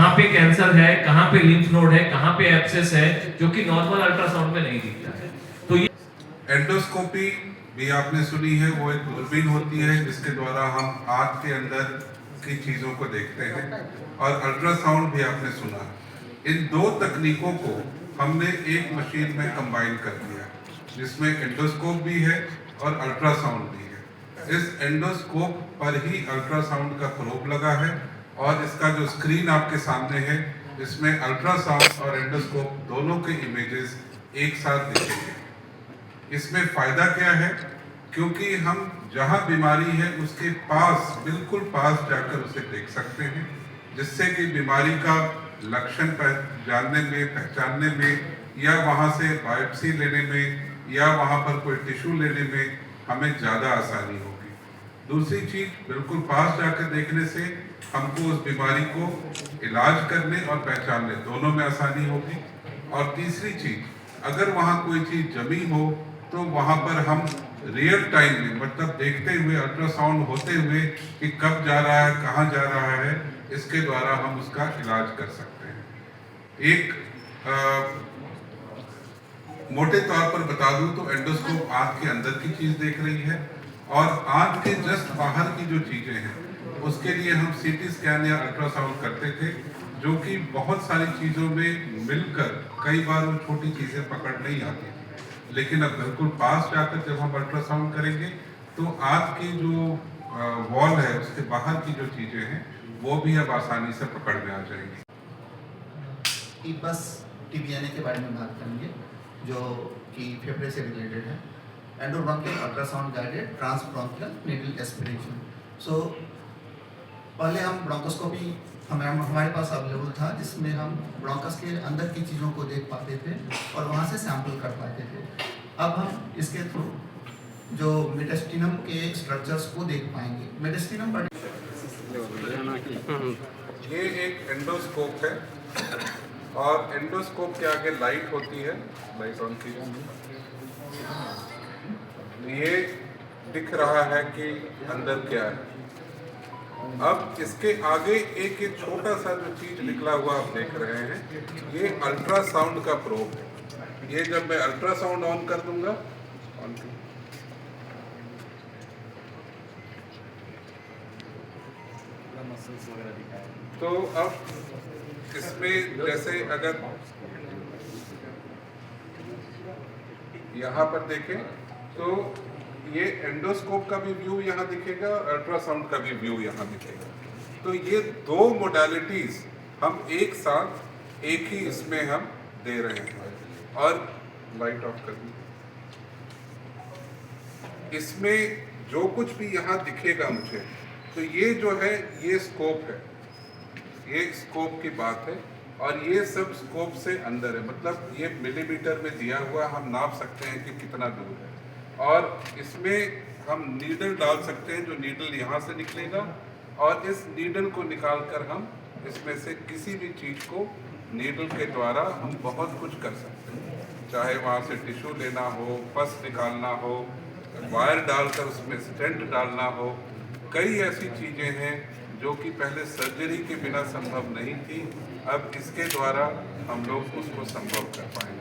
कहाँ पे कैंसर है, कहाँ पे लिम्फ नोड है, कहाँ पे एब्सेस है, जो कि नॉर्मल अल्ट्रासाउंड में नहीं दिखता है। तो ये एंडोस्कोपी भी आपने सुनी है, वो एक दूरबीन होती है जिसके द्वारा हम आंत के अंदर की चीजों को देखते हैं, और अल्ट्रासाउंड भी आपने सुना। इन दो तकनीकों को हमने एक मशीन में कंबाइन कर दिया, जिसमें एंडोस्कोप भी है और अल्ट्रासाउंड भी है। इस एंडोस्कोप पर ही अल्ट्रासाउंड का प्रोब लगा है, और इसका जो स्क्रीन आपके सामने है, इसमें अल्ट्रासाउंड और एंडोस्कोप दोनों के इमेजेस एक साथ दिखेंगे। इसमें फायदा क्या है? क्योंकि हम जहां बीमारी है उसके पास, बिल्कुल पास जाकर उसे देख सकते हैं, जिससे कि बीमारी का लक्षण जानने में, पहचानने में, या वहां से बायोप्सी लेने में, या वहां पर कोई टिश्यू लेने में हमें ज़्यादा आसानी होगी। दूसरी चीज, बिल्कुल पास जाकर देखने से हमको उस बीमारी को इलाज करने और पहचानने दोनों में आसानी होगी। और तीसरी चीज, अगर वहां कोई चीज जमी हो तो वहां पर हम रियल टाइम में, मतलब देखते हुए, अल्ट्रासाउंड होते हुए कि कब जा रहा है, कहाँ जा रहा है, इसके द्वारा हम उसका इलाज कर सकते हैं। एक मोटे तौर पर बता दूं तो एंडोस्कोप आंत के अंदर की चीज देख रही है, और आंत के जस्ट बाहर की जो चीजें हैं उसके लिए हम सीटी स्कैन या अल्ट्रासाउंड करते थे, जो कि बहुत सारी चीजों में मिलकर कई बार वो छोटी चीजें पकड़ नहीं आती थी। लेकिन अब बिल्कुल पास जाकर जब हम अल्ट्रासाउंड करेंगे तो आंत की जो वॉल है उसके बाहर की जो चीजें हैं वो भी अब आसानी से पकड़ में आ जाएंगी। बस टीबीएनए के बारे में बात करेंगे, जो कि फेफड़े से रिलेटेड है। एंडोब्रोंकियल अल्ट्रासाउंड गाइडेड ट्रांसब्रोंकियल नीडल एस्पिरेशन। सो पहले हम ब्रोंकोस्कोपी हमारे पास अवेलेबल था, जिसमें हम ब्रोंकस के अंदर की चीज़ों को देख पाते थे और वहाँ से सैंपल कर पाते थे। अब हम इसके थ्रू जो मेडिस्टिनम के स्ट्रक्चर्स को देख पाएंगे। मेडिस्टिनम ये एक एंडोस्कोप है, और एंडोस्कोप के आगे लाइट होती है, लाइट ऑन कीजिए। ये दिख रहा है कि अंदर क्या है। अब इसके आगे एक छोटा सा जो चीज निकला हुआ आप देख रहे हैं, ये अल्ट्रासाउंड का प्रोब है। ये जब मैं अल्ट्रासाउंड ऑन कर दूंगा, तो अब इसमें जैसे अगर यहाँ पर देखें तो ये एंडोस्कोप का भी व्यू यहाँ दिखेगा और अल्ट्रासाउंड का भी व्यू यहाँ दिखेगा। तो ये दो मोडालिटीज हम एक साथ एक ही इसमें हम दे रहे हैं। और लाइट ऑफ कर दी। इसमें जो कुछ भी यहाँ दिखेगा मुझे, तो ये जो है ये स्कोप है, ये स्कोप की बात है, और ये सब स्कोप से अंदर है, मतलब ये मिलीमीटर में दिया हुआ, हम नाप सकते हैं कि कितना दूर है। और इसमें हम नीडल डाल सकते हैं, जो नीडल यहाँ से निकलेगा, और इस नीडल को निकालकर हम इसमें से किसी भी चीज़ को नीडल के द्वारा हम बहुत कुछ कर सकते हैं। चाहे वहाँ से टिश्यू लेना हो, पस निकालना हो, वायर डालकर उसमें स्टेंट डालना हो, कई ऐसी चीज़ें हैं जो कि पहले सर्जरी के बिना संभव नहीं थी। अब इसके द्वारा हम लोग उसको संभव कर पाएंगे।